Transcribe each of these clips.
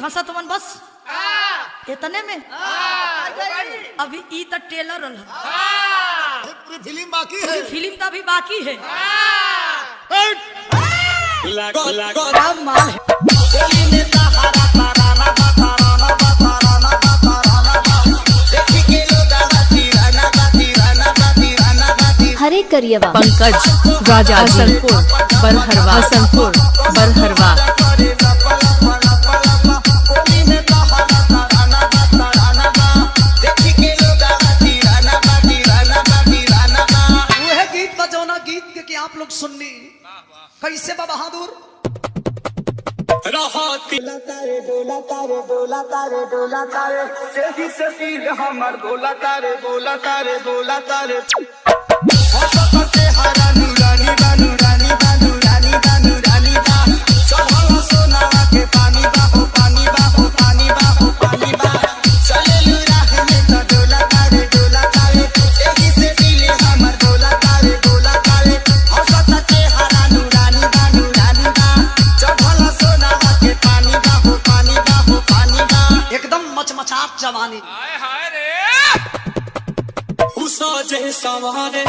हंसा तुमन बस इतने में अभी ई तो टेलर पूरी फिल्म बाकी है। फिल्म तो अभी बाकी है। हरे करियवा पंकज राजा हसनपुर बरहरवा हसनपुर बरहरवा गीत बजौना गीत के आप लोग सुननी कैसे बा बहादुर डोला तारे जही से सिर हमर बोला तारे बोला तारे बोला तारे हरा नूरानी बा नूरानी बा नूरानी बा नूरानी बा चढ़ल सोनावा के पानी बा हो पानी बा हो पानी बा हो पानी बा चले राह में तो डोला तारे जही से सिर हमर बोला तारे हंसत के हरा नूरानी बा चढ़ल सोनावा के पानी बा हो पानी बा हो पानी बा एकदम मचमचात जवानी सोचे सवारे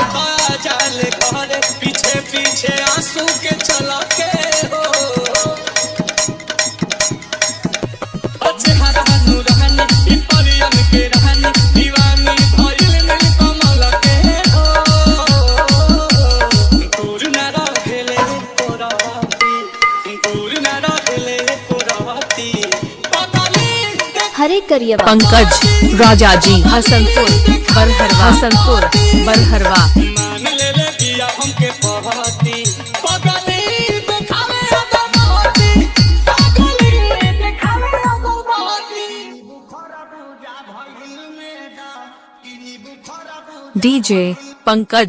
जाले घरे पीछे पीछे आंसू के चला के हो अच्छे हरा नूरानी ई परियन के रहनी दीवानी भइल नील कमल के हो दूर न रहेले पुरवाती हरे करियवा पंकज राजा जी हसनपुर बरहरवा हसनपुर बरहरवा मान ले दिया हमके पहाती पगली देखावे अगर बहती पगली देखावे अगर बहती बुखारा पूजा भइल में दा किनी बुखारा डीजे पंकज।